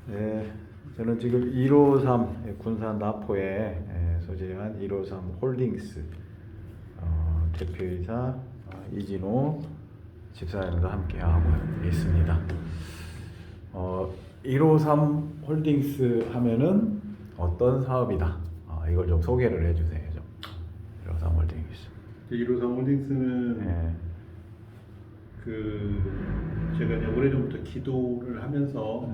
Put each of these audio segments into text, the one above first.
네, 저는 지금 153 군산 나포에 소재한 153 홀딩스 대표이사 이진호 집사님과 함께 하고 있습니다. 153 홀딩스 하면은 어떤 사업이다? 이걸 좀 소개를 해주세요. 좀. 153 홀딩스. 153 홀딩스는 네. 제가 이제 오래전부터 기도를 하면서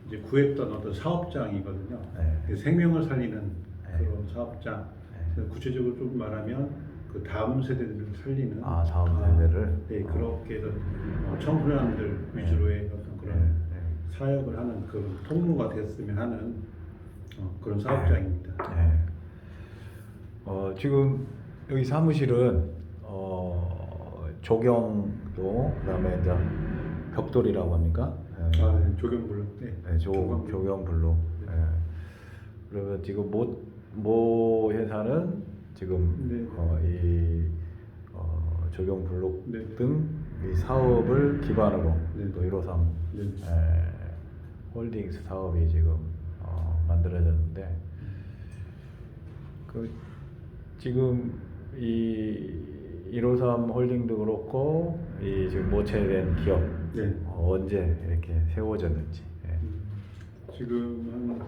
이제 구했던 어떤 사업장이거든요. 네. 생명을 살리는 네. 그런 사업장. 그래서 구체적으로 좀 말하면 그 다음 세대들을 살리는. 다음 세대를. 네, 그렇게 해서 청소년들 위주로의 어떤 그런 사역을 하는 그런 통로가 됐으면 하는 그런 사업장입니다. 네. 지금 여기 사무실은 조경도 그다음에 이제 벽돌이라고 합니까? 네, 조경블록. 네, 네, 조경블록. 네. 그러면 지금 모 회사는 지금 네. 이 조경블록 네. 등 이 사업을 기반으로 네. 또 153 네. 홀딩스 사업이 지금 만들어졌는데 지금 이 153 홀딩도 그렇고 이 지금 모체된 기업 네. 언제 이렇게 세워졌는지. 지금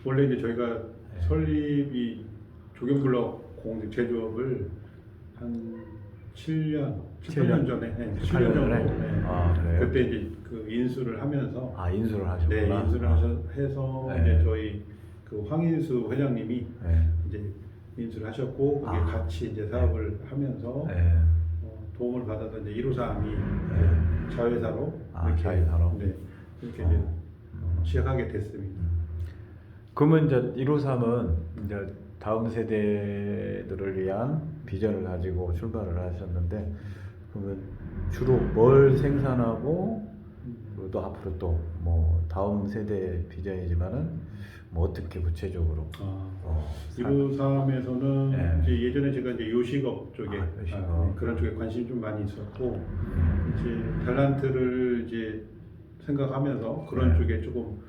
원래 이제 저희가 설립이 조경블록 공직 제조업을 한 7년 전에, 7년 정도. 전에? 그래요? 그때 이제 그 인수를 하면서 인수를 하셨구나. 네, 인수를 해서 네. 이제 저희 그 황인수 회장님이 네. 이제 인수를 하셨고 거기에 같이 이제 사업을 하면서 네. 도움을 받아서 이제 153이 네. 자회사로 자회사로? 네, 이렇게 이제 시작하게 됐습니다. 그러면 이제 153은 이제 다음 세대들을 위한 비전을 가지고 출발을 하셨는데 그러면 주로 뭘 생산하고 또 앞으로 또 뭐 다음 세대 비전이지만은 뭐 어떻게 구체적으로 153에서는 네. 이제 예전에 제가 이제 요식업 쪽에 요식업. 그런 쪽에 관심이 좀 많이 있었고 이제 탤런트를 이제 생각하면서 그런 쪽에 조금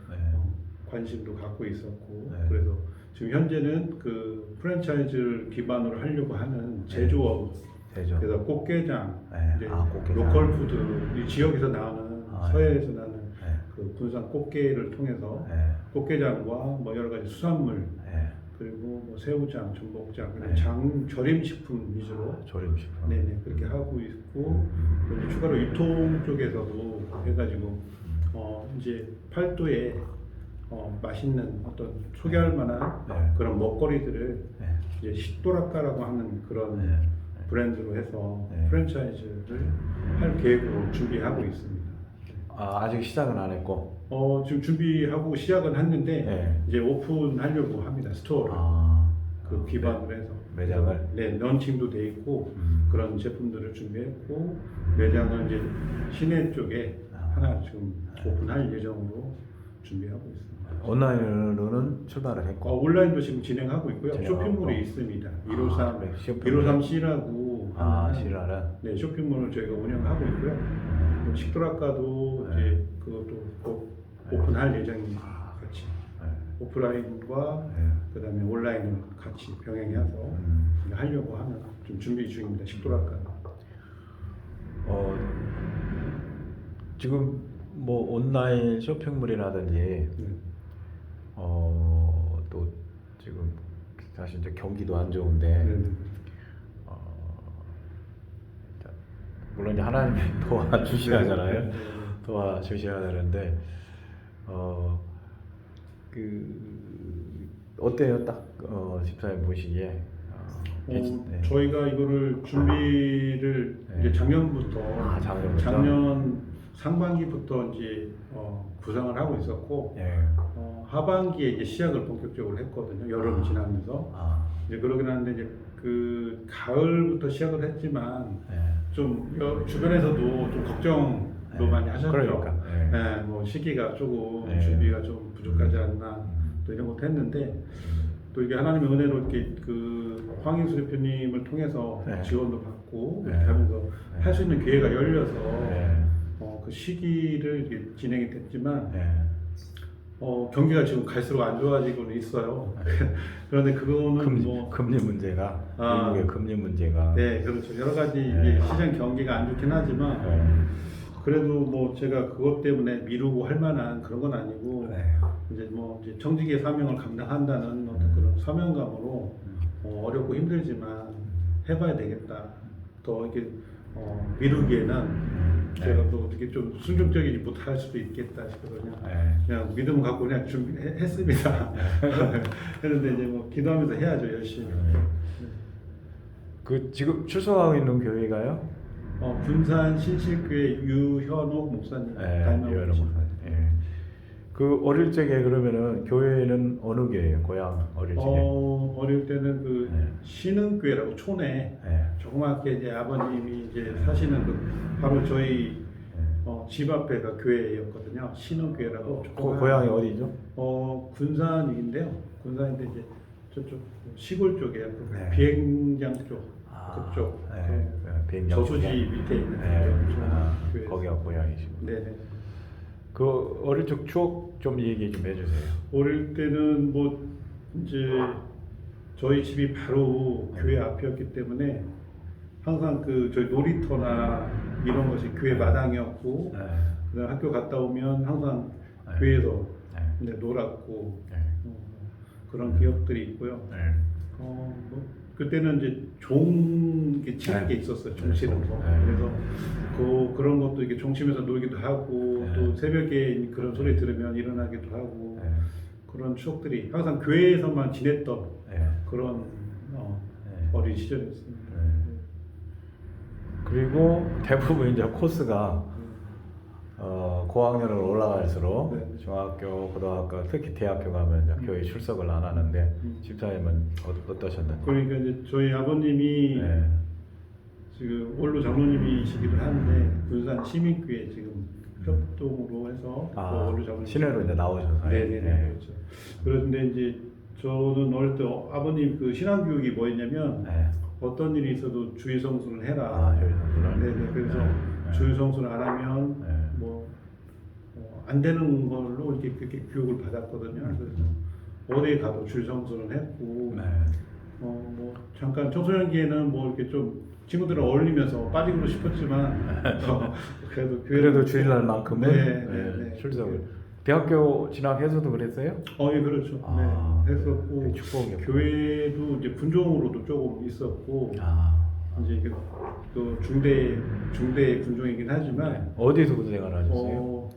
관심도 갖고 있었고 그래서 지금 현재는 그 프랜차이즈를 기반으로 하려고 하는 제조업 그래서 꽃게장, 이제 꽃게장. 로컬 푸드 이 지역에서 나오는 서해에서 나는 그 군산 꽃게를 통해서 꽃게장과 뭐 여러 가지 수산물 그리고 뭐 새우장, 전복장 그리고 절임 식품 위주로 절임 식품. 네네 그렇게 하고 있고 또 이제 추가로 유통 쪽에서도 해가지고 이제 팔도에 맛있는 어떤 소개할 만한 그런 먹거리들을 이제 식도락가라고 하는 그런 브랜드로 해서 프랜차이즈를 할 계획으로 준비하고 있습니다. 아직 시작은 안 했고. 지금 준비하고 시작은 했는데 이제 오픈하려고 합니다. 스토어를 그 기반으로 해서 매장을 런칭도 돼 있고 그런 제품들을 준비했고 매장은 이제 시내 쪽에 하나 지금 오픈할 예정으로 준비하고 있습니다. 온라인으로는 출발을 했고 온라인도 지금 진행하고 있고요. 진행하고. 쇼핑몰이 있습니다. 153 쇼핑몰. 153C라고 C라는 쇼핑몰을 저희가 운영하고 있고요. 식도락가도 이제 그것도 곧 오픈할 예정입니다. 같이 오프라인과 그다음에 온라인을 같이 병행해서 하려고 하는 좀 준비 중입니다. 식도락가. 지금 뭐 온라인 쇼핑몰이라든지 또 지금 사실 이제 경기도 안 좋은데 물론 이제 하나님이 도와주셔야잖아요. 도와주셔야 되는데 어때요? 딱 집사님 보시기에 저희가 이거를 준비를 이제 작년부터 작년 상반기부터 이제 구상을 하고 있었고 하반기에 이제 시작을 본격적으로 했거든요. 여름이 지나면서 이제 그러긴 하는데 이제 그 가을부터 시작을 했지만 좀 주변에서도 좀 걱정도 많이 하셨죠. 그러니까. 뭐 시기가 조금 준비가 좀 부족하지 않나 또 이런 것도 했는데 또 이게 하나님의 은혜로 이렇게 그 황인수 대표님을 통해서 지원도 받고 이렇게 하면서 할 수 있는 기회가 열려서 그 시기를 이렇게 진행이 됐지만 경기가 지금 갈수록 안 좋아지고는 있어요. 그런데 그거는 금리 문제가 아, 미국의 금리 문제가 네, 그렇죠. 여러 가지 네. 이제 시장 경기가 안 좋긴 하지만 그래도 뭐 제가 그것 때문에 미루고 할 만한 그런 건 아니고 네. 이제 뭐 이제 청지기의 사명을 감당한다는 어떤 그런 사명감으로 어렵고 힘들지만 해봐야 되겠다. 더 이렇게 미루기에는 제가 또 이렇게 좀 순종적이지 못할 수도 있겠다 싶어서 그냥 믿음 갖고 그냥 준비했습니다. 그런데 이제 뭐 기도하면서 해야죠, 열심히. 그 지금 출석하고 있는 교회가요? 군산 신실교회 유현옥 목사님 유현옥 목사님. 그 어릴 적에 그러면은 교회는 어느 교회예요? 고향 어릴 적에? 어릴 때는 그 신흥교회라고 촌에 조그맣게 이제 아버님이 이제 사시는 그 바로 저희 집 앞에가 교회였거든요. 신흥교회라고. 고향이 어디죠? 군산인데요. 군산인데 이제 저쪽 시골 쪽에 그 네. 비행장 쪽 그쪽 비행장 저수지 쪽에? 밑에 있는 교회. 거기가 고향이시고. 네네. 그 어릴 적 추억 좀 얘기 좀 해주세요. 어릴 때는 뭐 이제 저희 집이 바로 교회 앞이었기 때문에 항상 그 저희 놀이터나 이런 것이 교회 마당이었고 그다음 학교 갔다 오면 항상 교회에서 이제 놀았고 그런 기억들이 있고요. 뭐 그때는 이제 종 치는 게 있었어요. 종 치는 거. 그래서 그런 것도 이렇게 종 치면서 놀기도 하고 또 새벽에 그런 소리 들으면 일어나기도 하고 그런 추억들이 항상 교회에서만 지냈던 그런 어린 시절이었습니다. 그리고 대부분 이제 코스가 고학년으로 올라갈수록 중학교, 고등학교, 특히 대학교 가면 이제 교회 출석을 안 하는데 집사님은 어떠셨는지? 그러니까 이제 저희 아버님이 지금 원로 장로님이시기도 한데 군산 시민교회 지금 협동으로 해서 원로 장로님 신회로 이제 나오셔서. 네네네. 그렇죠. 그런데 이제 저는 어릴 때 아버님 그 신앙 교육이 뭐였냐면 어떤 일이 있어도 주의 성수를 해라. 주의 성수를. 네네. 그래서 주의 성수를 안 하면 안 되는 걸로 이렇게 그렇게 교육을 받았거든요. 그래서 어디에 가도 주의 성수를 했고, 뭐 잠깐 청소년기에는 뭐 이렇게 좀 친구들을 어울리면서 빠지고 싶었지만 그래도 주일날만큼은 출석을. 대학교 진학해서도 그랬어요? 예, 그렇죠. 네, 했었고 교회도 이제 군종으로도 조금 있었고 이제 그 중대 군종이긴 하지만 어디서 군 생활하셨어요?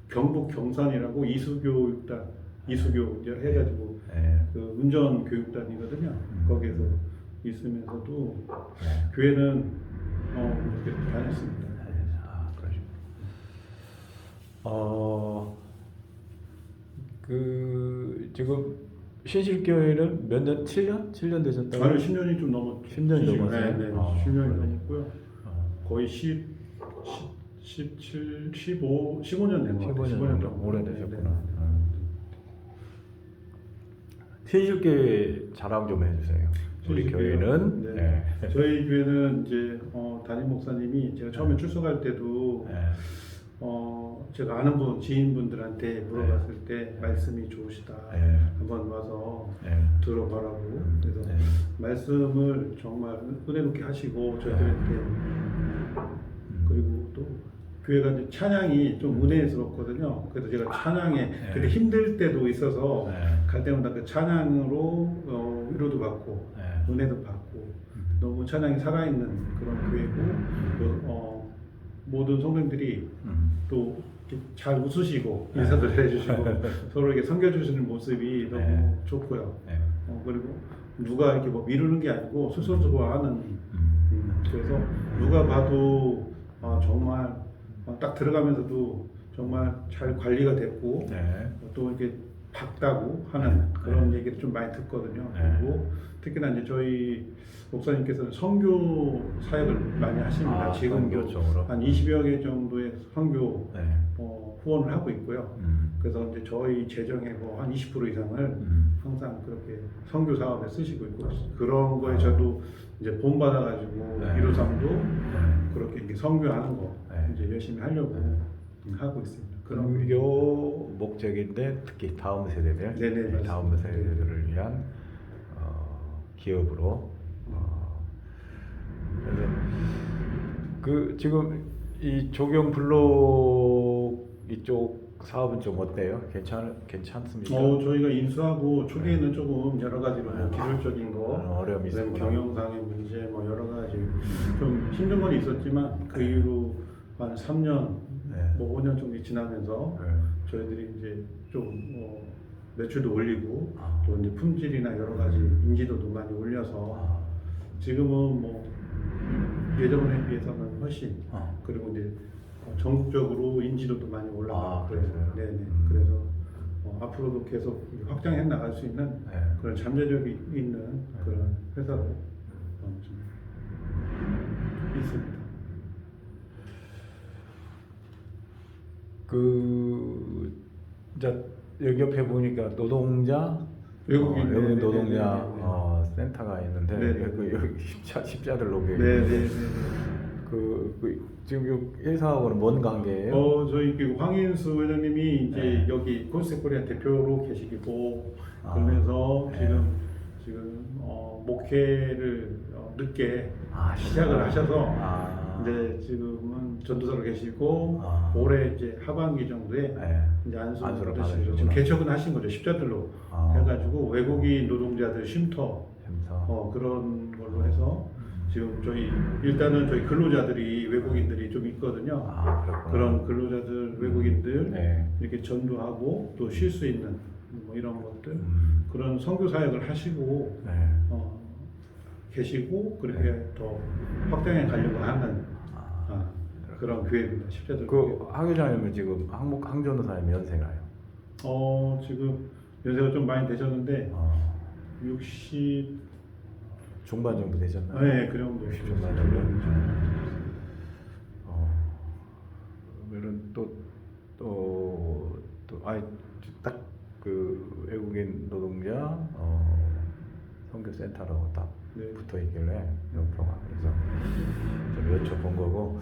경북 경산이라고 이수교육단 이수교 이제 해가지고 그 운전 교육단이거든요. 거기서 있으면서도 교회는 이렇게 다녔습니다. 그 지금 신실교회는 몇 년? 7년? 7년 되셨다고? 아니 10년이 좀 넘었죠. 10년이 넘었어요? 네, 10년이 넘었고요. 거의 15년 된 것 같아요. 15년 정도 오래되셨구나. 신실교회 자랑 좀 해주세요. 우리 교회는 저희 교회는 이제 담임 목사님이 제가 처음에 출석할 때도 제가 아는 지인분들한테 물어봤을 때 말씀이 좋으시다. 한번 와서 들어보라고. 그래서 말씀을 정말 은혜 높게 하시고 저희들한테 그리고 또 교회가 이제 찬양이 좀 은혜스럽거든요. 그래서 제가 찬양에 되게 힘들 때도 있어서 갈 때마다 그 찬양으로 위로도 받고 은혜도 받고 너무 찬양이 살아있는 그런 교회고 또 모든 성도님들이 또 잘 웃으시고 인사도 해주시고 서로 이렇게 섬겨주시는 모습이 너무 좋고요. 그리고 누가 이렇게 뭐 미루는 게 아니고 솔선수범하는 그래서 누가 봐도 정말 딱 들어가면서도 정말 잘 관리가 됐고 또 이렇게 밝다고 하는 그런 얘기를 좀 많이 듣거든요. 그리고 특히나 이제 저희 목사님께서는 선교 사역을 많이 하십니다. 지금도 한 20여 개 정도의 선교 후원을 하고 있고요. 그래서 이제 저희 재정의 한 20% 이상을 항상 그렇게 선교 사업에 쓰시고 있고 그런 거에 저도 이제 본받아가지고 153도 그렇게 이렇게 선교하는 거 이제 열심히 하려고 하고 있습니다. 그런 목적인데 특히 다음 세대들, 네네, 맞습니다. 다음 세대들을 위한 기업으로. 그래서 그 지금 이 조경 블록 이쪽 사업은 좀 어때요? 괜찮습니까? 저희가 인수하고 초기에는 조금 여러 가지로 뭐 기술적인 거, 어려움이 그다음에 있었구나. 경영상의 문제, 뭐 여러 가지 좀 힘든 건 있었지만 그 이후로 한 3년, 뭐 5년 정도 지나면서 저희들이 이제 좀 매출도 올리고 또 이제 품질이나 여러 가지 인지도도 많이 올려서 지금은 뭐 예전에 비해서는 훨씬 그리고 이제 전국적으로 인지도도 많이 올라가고 그래서 네네 그래서 앞으로도 계속 확장해 나갈 수 있는 그런 잠재력이 있는 그런 회사로 좀 있습니다. 이제 여기 옆에 보니까 노동자 외국인 노동자 센터가 있는데 여기 십자들 로비에 지금 이 회사하고는 뭔 관계예요? 저희 그 황인수 회장님이 이제 여기 콘셉트코리아 대표로 계시고 그러면서 지금 목회를 늦게 시작을 하셔서 이제 지금은 전도사로 계시고 올해 이제 하반기 정도에 이제 안수를 받으시고 지금 개척은 하신 거죠. 십자들로 해가지고 외국인 노동자들 쉼터 그런 걸로 해서 지금 일단은 저희 근로자들이 외국인들이 좀 있거든요. 그런 근로자들 외국인들 이렇게 전도하고 또 쉴 수 있는 뭐 이런 것들 그런 선교 사역을 하시고 계시고 그렇게 더 확장해 가려고 하는 그런 교회입니다. 십자들. 하 회장님은 지금 항전도사님 연세가요? 지금 연세가 좀 많이 되셨는데 60 중반 정도 되셨나요? 네, 그 정도. 중반 정도. 그러면은 딱그 외국인 노동자 선교센터라고 딱 붙어 있길래 옆으로가 그래서 좀 여쭤본 거고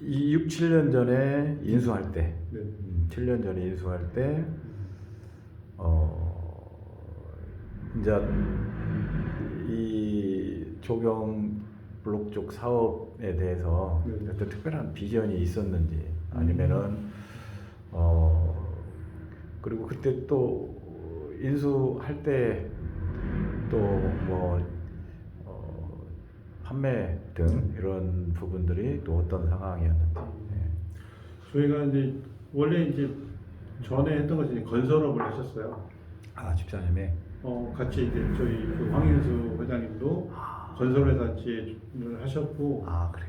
이 6, 7년 전에 인수할 때, 7년 전에 인수할 때 이제 이 조경 블록 쪽 사업에 대해서 어떤 특별한 비전이 있었는지 아니면은 그리고 그때 또 인수할 때 또 뭐 판매 등 이런 부분들이 또 어떤 상황이었는지. 저희가 이제 원래 이제 전에 했던 것이 건설업을 하셨어요. 집사님이 같이 이제 저희 그 황인수 회장님도 건설회사 지회를 하셨고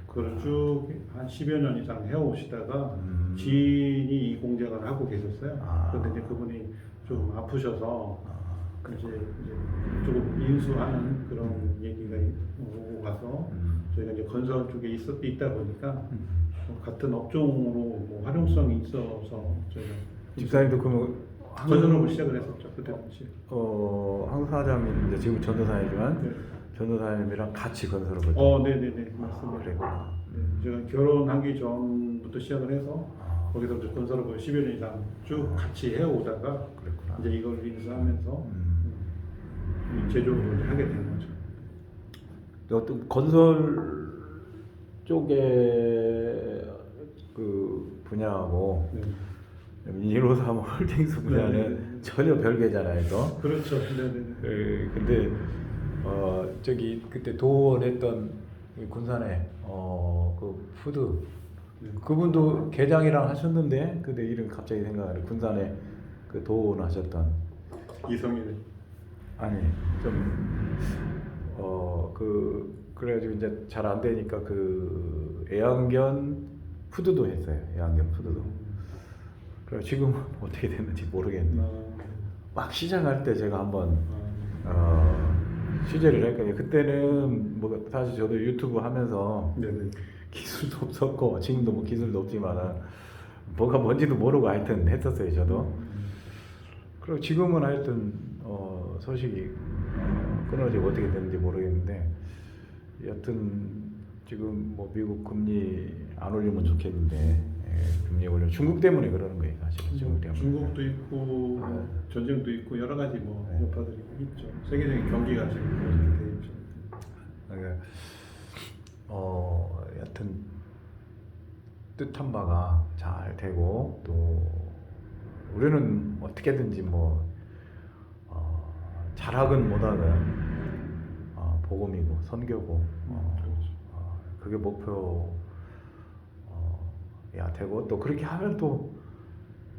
그걸 쭉 한 10여 년 이상 해오시다가 지인이 이 공장을 하고 계셨어요. 그런데 이제 그분이 좀 아프셔서 이제 조금 인수하는 그런 얘기가 오고 가서 저희가 이제 건설 쪽에 있다 보니까 같은 업종으로 뭐 활용성이 있어서 저희가 집사님도 그러면 건설업을 시작을 했었죠. 그때 당시. 황 사장님 이제 지금 전도사이지만 전도사님이랑 같이 건설업을. 네네네 맞습니다. 그랬구나. 제가 결혼하기 전부터 시작을 해서 거기서 이제 건설업을 10여 년 이상 쭉 같이 해오다가 그랬구나. 이제 이걸 인수하면서 이 제조업을 이제 하게 된 거죠. 어떤 건설 쪽의 그 분야하고 153 홀딩스 분야는 전혀 별개잖아요, 또. 그렇죠. 네네. 근데 저기 그때 도원했던 군산에 그 푸드 그분도 계장이랑 하셨는데 근데 이름 갑자기 생각나네. 군산에 그 도원 하셨던 이성일. 아니 그래가지고 이제 잘 안 되니까 그 애완견 푸드도 했어요. 애완견 푸드도. 그래 지금 어떻게 됐는지 모르겠네. 막 시작할 때 제가 한번 취재를 했거든요. 그때는 뭐 사실 저도 유튜브 하면서 기술도 없었고 지금도 뭐 기술도 없지만은 뭐가 뭔지도 모르고 하여튼 했었어요. 저도. 그리고 지금은 하여튼 소식이 끊어지고 어떻게 됐는지 모르겠는데 여튼 지금 뭐 미국 금리 안 올리면 좋겠는데 금리 올려 중국 때문에 그러는 거예요 사실. 중국 때문에. 중국도 있고 전쟁도 있고 여러 가지 뭐 여파들이 있죠. 세계적인 경기가 지금 그렇게 돼 있죠. 그러니까 여하튼 뜻한 바가 잘 되고 또 우리는 어떻게든지 뭐 잘하건 못하건 복음이고 선교고 그게 목표 야 되고 또 그렇게 하면 또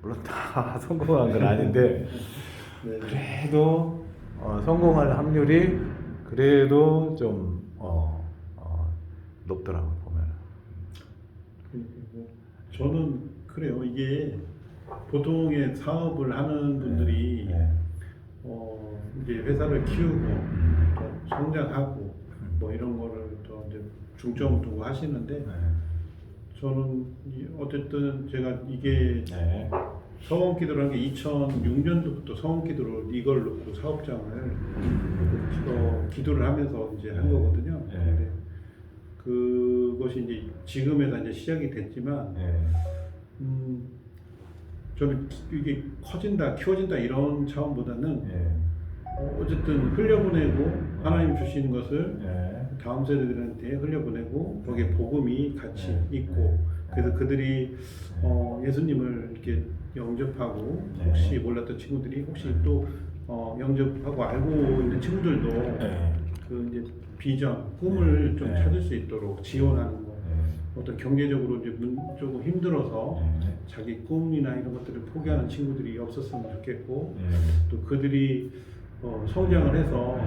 물론 다 성공한 건 아닌데 네. 그래도 성공할 확률이 그래도 좀 높더라고 보면. 저는 그래요. 이게 보통의 사업을 하는 분들이 이제 회사를 키우고 또 성장하고 뭐 이런 거를 또 이제 중점 두고 하시는데 저는 어쨌든 제가 이게 서원기도라는 게 2006년도부터 서원기도로 이걸 놓고 사업장을 기도를 하면서 이제 한 거거든요. 근데 그것이 이제 지금에서 이제 시작이 됐지만 저는 이게 커진다, 키워진다 이런 차원보다는 어쨌든 흘려보내고 하나님 주신 것을 다음 세대들한테 흘려보내고 거기에 복음이 같이 있고 그래서 그들이 예수님을 이렇게 영접하고 혹시 몰랐던 친구들이 혹시 또 영접하고 알고 있는 친구들도 그 이제 비전, 꿈을 좀 찾을 수 있도록 지원하는 거. 어떤 경제적으로 이제 조금 힘들어서 자기 꿈이나 이런 것들을 포기하는 친구들이 없었으면 좋겠고 또 그들이 성장을 해서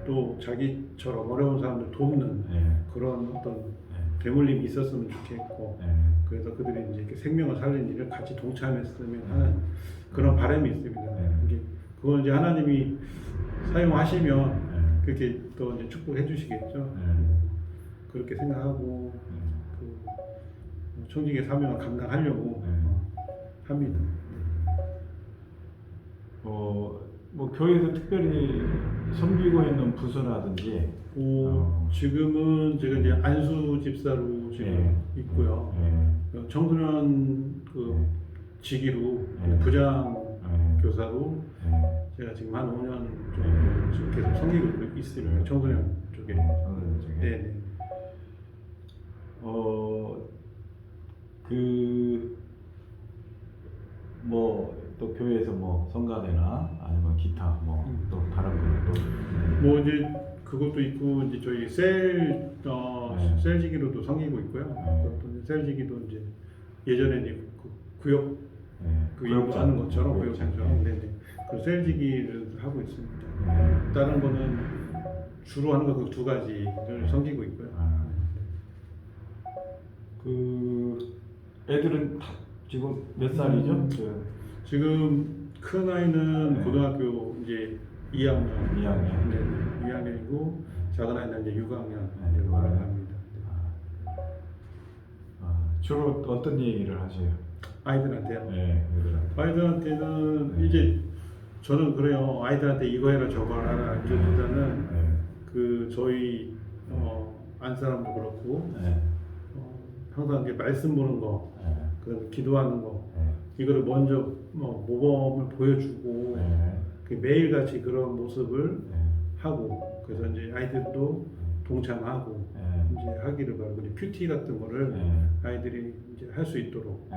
또 자기처럼 어려운 사람들 돕는 그런 어떤 대물림이 있었으면 좋겠고 그래서 그들이 이제 이렇게 생명을 살리는 일을 같이 동참했으면 하는 그런 바람이 있습니다. 이게 그걸 이제 하나님이 사용하시면 그렇게 또 이제 축복해 주시겠죠. 그렇게 생각하고 그 청직의 사명을 감당하려고 합니다. 뭐 교회에서 특별히 섬기고 있는 부서라든지 지금은 제가 이제 안수 집사로 지금 있고요. 청소년 그 직위로 부장 교사로 제가 지금 한 5년 정도 지금 계속 섬기고 있습니다. 청소년 쪽에. 네. 뭐 또 교회에서 뭐 성가대나 아니면 기타 뭐 또 다른 것도 뭐 이제 그것도 있고 이제 저희 셀지기로도 섬기고 있고요. 또 셀지기도 이제 예전에 이제 그 구역 그 하는 것처럼 구역처럼 그 셀지기를 하고 있습니다. 다른 거는 주로 하는 거 그 두 가지를 섬기고 있고요. 그 애들은 다 지금 몇 살이죠? 지금 큰 아이는 고등학교 이제 2학년. 2학년. 네, 2학년이고 작은 아이는 이제 6학년 올라갑니다. 주로 어떤 얘기를 하세요? 아이들한테요? 네, 아이들한테는 이제 저는 그래요. 아이들한테 이거 해라 저거 하라 이제보다는 그 저희 안 사람도 그렇고 항상 이제 말씀 보는 거, 그 기도하는 거 이거를 먼저 모범을 보여주고 그 매일같이 그런 모습을 하고 그래서 이제 아이들도 동참하고 이제 하기를 바라고 이제 큐티 같은 거를 아이들이 이제 할 수 있도록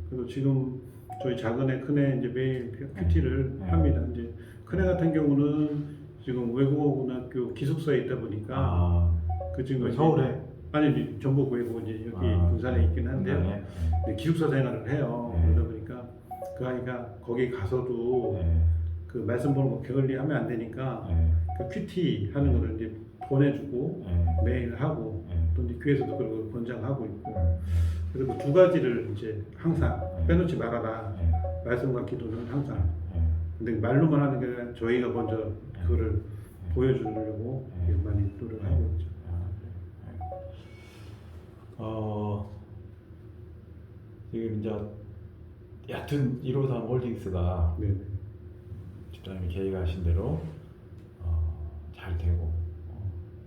그래서 지금 저희 작은 애, 큰 애 이제 매일 큐티를 합니다. 이제 큰 애 같은 경우는 지금 외국어고등학교 기숙사에 있다 보니까 그 친구가 서울에 아니 전북 외고 이제 여기 군산에 있긴 한데요. 근데 기숙사 생활을 해요. 그러다 보니까 그 아이가 거기 가서도 그 말씀 보는 거 게을리 하면 안 되니까 그 큐티 하는 거를 이제 보내주고 매일 하고 또 이제 교회에서도 그걸 권장하고 있고 그래서 그 두 가지를 이제 항상 빼놓지 말아라. 말씀과 기도는 항상. 근데 말로만 하는 게 아니라 저희가 먼저 그거를 보여주려고 많이 노력을 하고 있죠. 지금 이제 얕은 153 홀딩스가 집사님이 계획하신 대로 잘 되고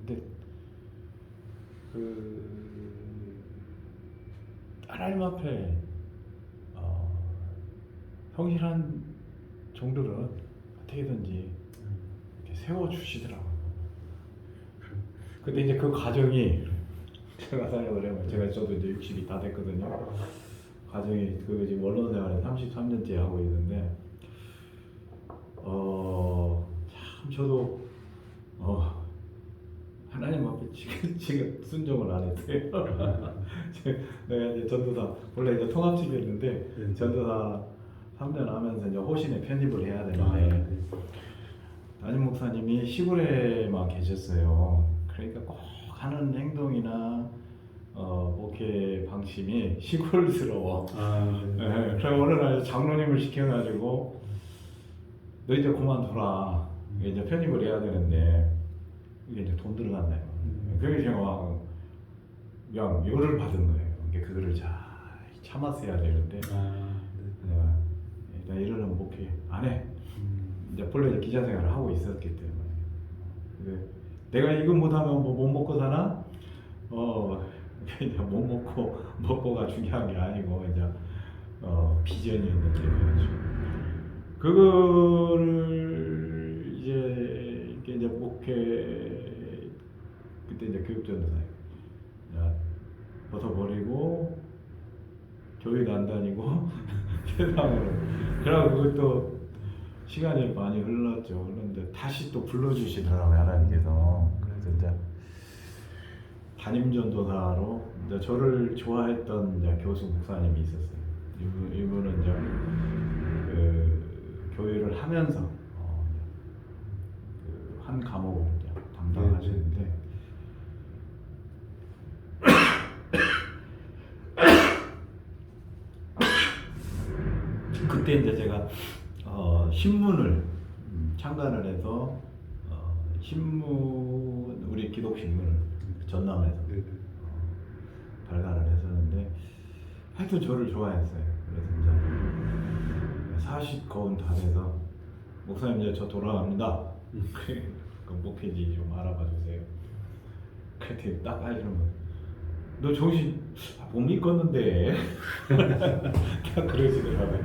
근데 하나님 앞에 성실한 종들은 어떻게든지 이렇게 세워 주시더라고요. 근데 이제 그 과정이 제가 살려고 그러면 저도 이제 60이 다 됐거든요. 과정이 지금 언론 생활을 33년째 하고 있는데 참 저도 하나님 앞에 지금 순종을 안 했어요. 내가 이제 전도사 원래 이제 통합직이었는데 전도사 3년 하면서 이제 호신에 편입을 해야 되는데 담임 목사님이 시골에만 계셨어요. 그러니까 꼭 하는 행동이나 목회 방침이 시골스러워. 네, 그래서 어느 날 장로님을 시켜가지고 너 이제 그만둬라. 이제 편입을 해야 되는데 이게 이제 돈 들어간다요. 그게 제가 막 그냥 열을 받은 거예요. 이게 그거를 잘 참았어야 되는데 내가 일단 이러는 목회 안 해. 이제 본래 이제 기자 생활을 하고 있었기 때문에 근데 내가 이거 못하면 뭐 못 먹고 사나? 이제 못 먹고가 중요한 게 아니고 이제 비전이었는데 그거를 이제 목회 그때 이제 교육전도사예요. 벗어버리고 교회도 안 다니고 세상으로. 그러고 그것도 시간이 많이 흘렀죠. 그런데 다시 또 불러주시더라고요 하나님께서. 그래서 이제 담임전도사로 이제 저를 좋아했던 이제 교수 목사님이 있었어요. 이분은 이제 그 교회를 하면서 한 과목을 이제 담당하시는데 그때 이제 제가 신문을 창간을 해서 신문 우리 기독신문을 전남에서 발간을 했었는데 하여튼 저를 좋아했어요. 그래서 이제 40 거운 다 돼서 목사님 이제 저 돌아갑니다. 그 목회지 좀 알아봐 주세요. 그랬더니 딱 해주는 거예요. 너 정신 못 믿겠는데 딱 그러시더라고요.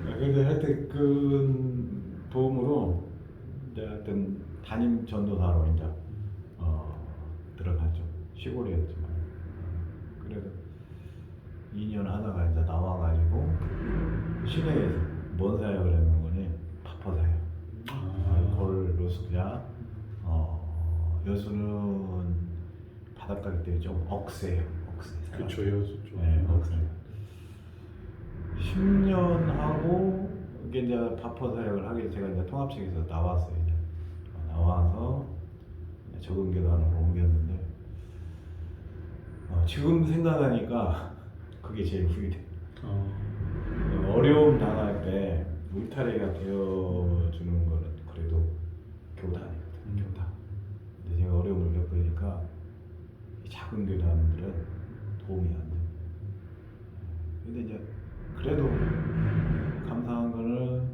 그래서 하여튼 그 도움으로 이제 하여튼 담임 전도사로 이제 들어갔죠. 시골이었지만 그래도 2년 하다가 이제 나와가지고 시내에서 뭔 사역을 했는 거니 파퍼사역. 알코올 노숙자 여수는 바닷가기 때문에 좀 억세요. 그렇죠, 여수 쪽. 네, 억세. 10년 하고 이게 이제 파퍼 사역을 하게 제가 이제 통합책에서 나왔어요. 이제. 나와서 적응교단으로 옮겼는데 지금 생각하니까 그게 제일 후회돼. 어려움 당할 때 울타리가 되어주는 거는 그래도 교단이거든. 교단. 근데 제가 어려움을 겪으니까 이 작은 교단들은 도움이 안 돼. 근데 이제 그래도 감사한 거는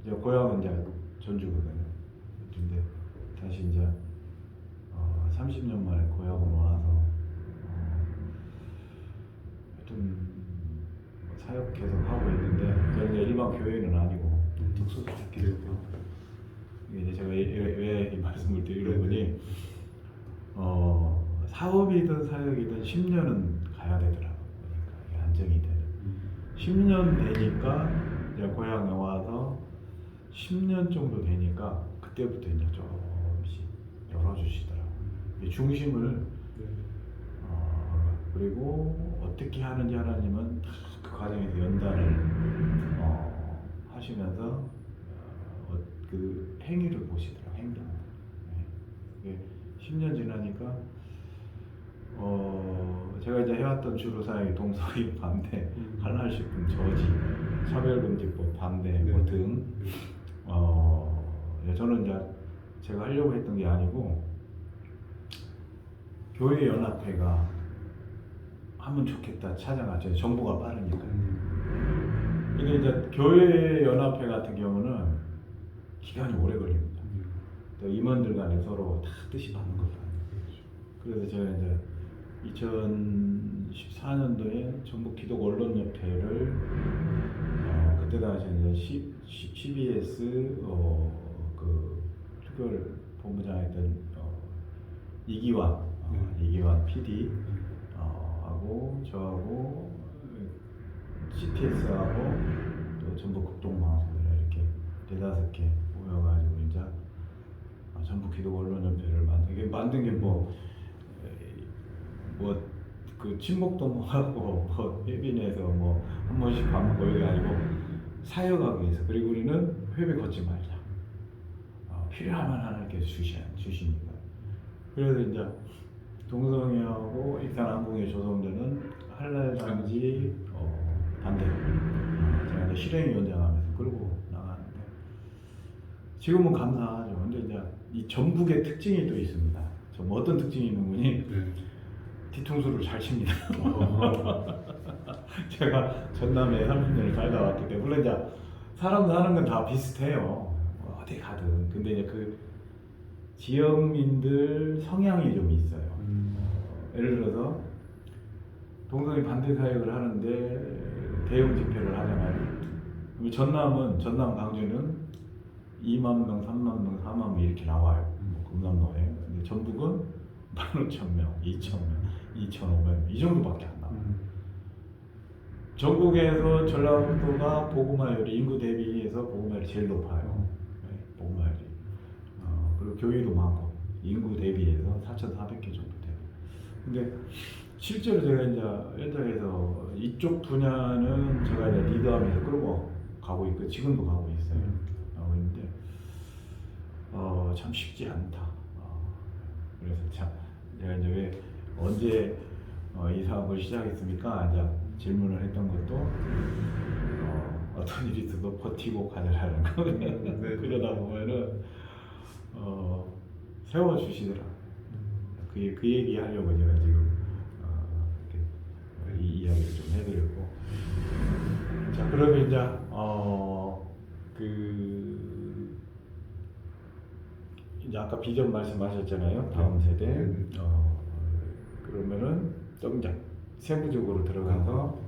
이제 고향은 이제 전주거든요. 근데 다시 이제 30년 만에 고향으로 와서 좀 사역 계속 하고 있는데 저는 이제 일반 교회는 아니고 특수사역교회. 이제 제가 왜 이 말씀을 드리는 거니 사업이든 사역이든 10년은 가야 되더라고요. 그러니까 이게 안정이 되는. 10년 되니까 이제 고향에 와서 10년 정도 되니까 그때부터 이제 조금씩 열어주시더라고요. 이 중심을 그리고 어떻게 하는지 하나님은 그 과정에서 연단을 하시면서 그 행위를 보시더라고요. 행동. 네. 10년 지나니까 제가 이제 해왔던 주로 사역이 동서인 반대, 한랄식품 저지, 차별금지법 반대 뭐 등 저는 이제 제가 하려고 했던 게 아니고 교회 연합회가 하면 좋겠다 찾아갔죠. 정보가 빠르니까. 근데 이제 교회 연합회 같은 경우는 기간이 오래 걸립니다. 임원들 간에 서로 다 뜻이 맞는 것도 아니고. 그래서 제가 이제 2014년도에 전북 기독 언론협회를 그때 당시 이제 CBS 그 특별 본부장했던 이기환 PD 하고 저하고 CTS하고 또 전북 극동방송을 이렇게 4-5개 모여가지고 이제 전북 기독 언론협회를 만든 게 그 친목도 하고 회빈에서 한 번씩 밥 먹고 이게 아니고 사역하기 위해서. 그리고 우리는 회비 걷지 말자. 필요하면 하나님께 주시니까. 그래서 이제 동성애하고 익산항공의 조성되는 한랄단지 반대. 제가 이제 실행위원장하면서 끌고 나가는데 지금은 감사하죠. 근데 이제 이 전북의 특징이 또 있습니다. 좀 어떤 특징이 있는 분이 뒤통수를 잘 칩니다. 제가 전남에 30년을 살다 왔기 때문에 물론 이제 사람 사는 건 다 비슷해요. 어디 가든. 근데 이제 그 지역민들 성향이 좀 있어요. 예를 들어서 동성애 반대 사역을 하는데 대형 집회를 하잖아요. 그럼 전남 강주는 2만 명, 3만 명, 4만 명 이렇게 나와요. 금남로에. 근데 전북은 15,000명, 2,000명, 2,500명 이 정도밖에 안 나와요. 전국에서 전라북도가 복음화율이 인구 대비해서 복음화율이 제일 높아요. 네, 복음화율이. 그리고 교회도 많고 인구 대비해서 4,400개 정도 돼요. 근데 실제로 제가 이제 현장에서 이쪽 분야는 제가 이제 리더하면서 끌고 가고 있고 지금도 가고 있어요. 하고 있는데 참 쉽지 않다. 그래서 참 제가 이제 왜 언제 이 사업을 시작했습니까? 이제 질문을 했던 것도 어떤 일이 있어도 버티고 가자라는 거. 그러다 보면은 세워주시더라. 그 얘기 하려고 제가 지금 이렇게 이 이야기를 좀 해드렸고. 자, 그러면 이제 이제 아까 비전 말씀하셨잖아요. 다음 세대. 그러면은 정작 세부적으로 들어가서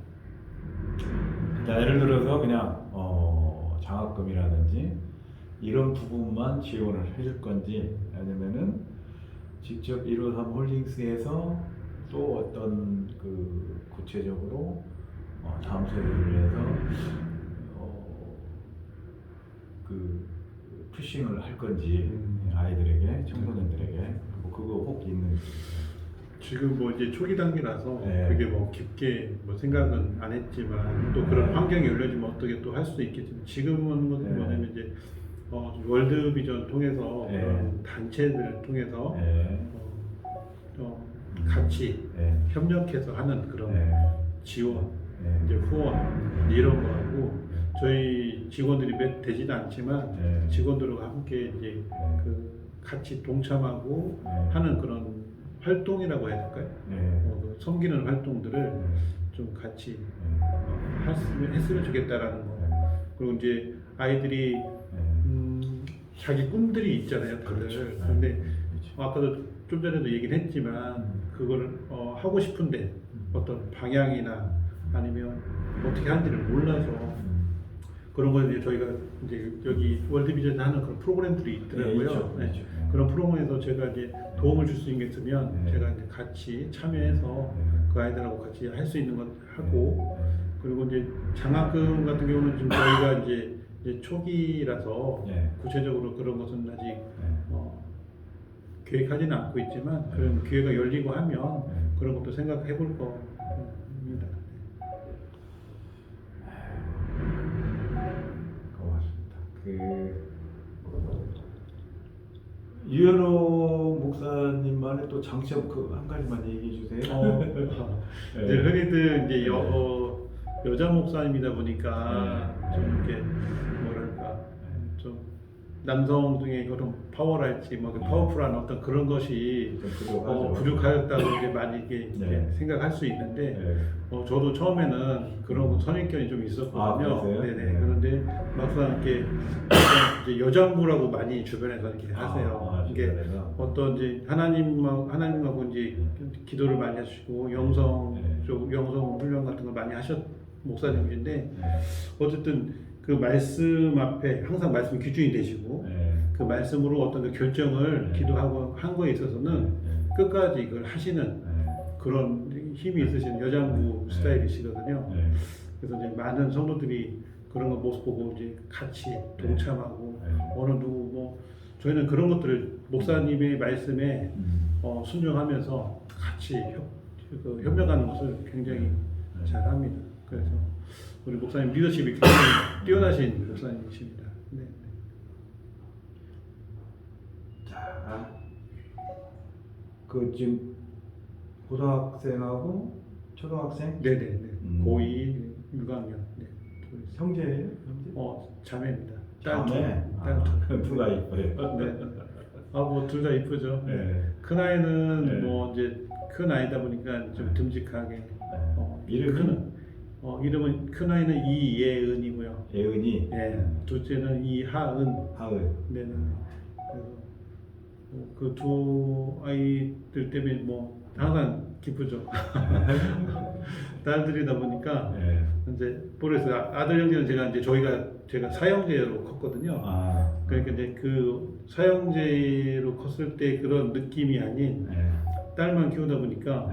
자, 예를 들어서 그냥 장학금이라든지 이런 부분만 지원을 해줄 건지 아니면은 직접 153 홀딩스에서 또 어떤 그 구체적으로 다음 세대를 위해서 그 푸싱을 할 건지 아이들에게 청소년들에게 그거 혹 있는지. 지금 이제 초기 단계라서 네. 그게 깊게 생각은 안 했지만 또 그런 환경이 열려지면 어떻게 또 할 수도 있겠지만 지금은 뭐냐면 이제 월드비전 통해서 그런 단체들을 통해서 같이 협력해서 하는 그런 지원, 이제 후원 이런 거하고 저희 직원들이 몇 되지는 않지만 직원들과 함께 이제 그 같이 동참하고 하는 그런 활동이라고 해야 될까요? 그 섬기는 활동들을 좀 같이 했으면 좋겠다라는 거. 그리고 이제 아이들이 자기 꿈들이 있잖아요, 다들. 그렇죠. 근데 아까도 좀 전에도 얘기를 했지만 그걸 하고 싶은데 어떤 방향이나 아니면 어떻게 하는지를 몰라서 그런 거 이제 저희가 이제 여기 월드비전에 하는 그런 프로그램들이 있더라고요. 그런 프로그램에서 제가 이제 도움을 줄 수 있겠으면 제가 이제 같이 참여해서 그 아이들하고 같이 할 수 있는 것 하고 그리고 이제 장학금 같은 경우는 지금 저희가 이제 초기라서 구체적으로 그런 것은 아직 계획하지는 않고 있지만 그런 기회가 열리고 하면 그런 것도 생각해 볼 겁니다. 유현호 목사님만의 또 장점 한 가지만 얘기해 주세요. 이제 흔히들 이제 여자 목사님이다 보니까 좀 이렇게 뭐랄까 좀 남성 중에 그런 파워랄지 뭐 파워풀한 어떤 그런 것이 부족하다고 이제 많이 이렇게 네. 생각할 수 있는데 네. 저도 처음에는 그런 선입견이 좀 있었거든요. 그러세요? 네네. 네. 그런데 막상 이렇게 이제 여장부라고 많이 주변에서 이렇게 하세요. 이게 어떤 이제 하나님하고 이제 기도를 많이 하시고 영성 훈련 같은 걸 많이 목사님이신데 네. 어쨌든 그 말씀 앞에 항상 말씀이 기준이 되시고 네. 그 말씀으로 어떤 그 결정을 네. 기도하고 한 거에 있어서는 네. 끝까지 이걸 하시는 그런 힘이 있으신 여장부 스타일이시거든요. 네. 그래서 이제 많은 성도들이 그런 거 모습 보고 이제 같이 동참하고 어느 누구 뭐 저희는 그런 것들을 목사님의 말씀에 순종하면서 같이 협력하는 것을 굉장히 잘합니다. 그래서 우리 목사님 리더십이 굉장히 뛰어나신 목사님이십니다. 네. 자, 그 지금 고등학생하고 초등학생? 네네네. 고2, 6학년. 네. 형제예요? 자매입니다. 자매? 딸 누가 이뻐요? 네. 뭐 둘 다 이쁘죠. 네. 큰 아이는 네. 뭐 이제 큰 아이다 보니까 좀 듬직하게. 이름은? 이름은 큰 아이는 이예은이고요. 예은이. 네. 둘째는 이하은. 하은. 네네. 그래서 그 두 아이들 때문에 뭐 항상 기쁘죠. 딸들이다 보니까 이제 모르겠어요. 아들 형제는 제가 사형제로 컸거든요. 그러니까 이제 그 사형제로 컸을 때 그런 느낌이 아닌 딸만 키우다 보니까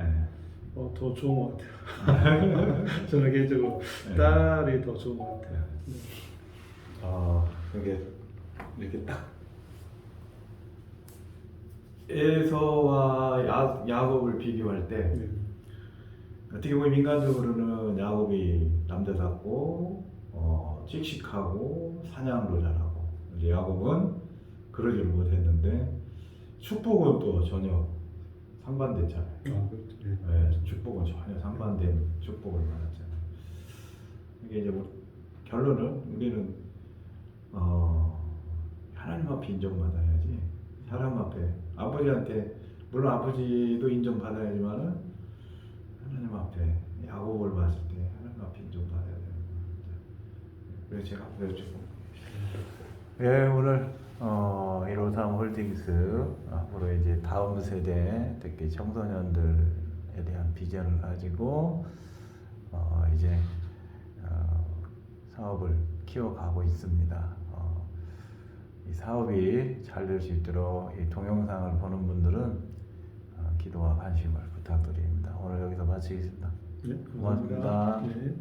더 좋은 것 같아요. 저는 개인적으로 딸이 더 좋은 것 같아요. 이게 이렇게 딱 에서와 야곱을 비교할 때 어떻게 보면 인간적으로는 야곱이 남자답고 씩씩하고 사냥도 잘하고 이제 야곱은 그러지를 못했는데 축복은 또 전혀 상반됐잖아요. 그렇죠. 축복은 전혀 상반된 축복을 받았잖아요. 이게 이제 결론은 우리는 하나님 앞에 인정받아야지 사람 앞에 아버지한테 물론 아버지도 인정받아야지만은 하나님 앞에 야곱을 봤을 때 하나님 앞에 인정받아야 되는 거예요. 그래서 제가 보여주고 오늘 153 홀딩스 앞으로 이제 다음 세대 특히 청소년들에 대한 비전을 가지고 이제 사업을 키워가고 있습니다. 이 사업이 잘 될 수 있도록 이 동영상을 보는 분들은 기도와 관심을 부탁드립니다. 오늘 여기서 마치겠습니다. 네, 고맙습니다. 네.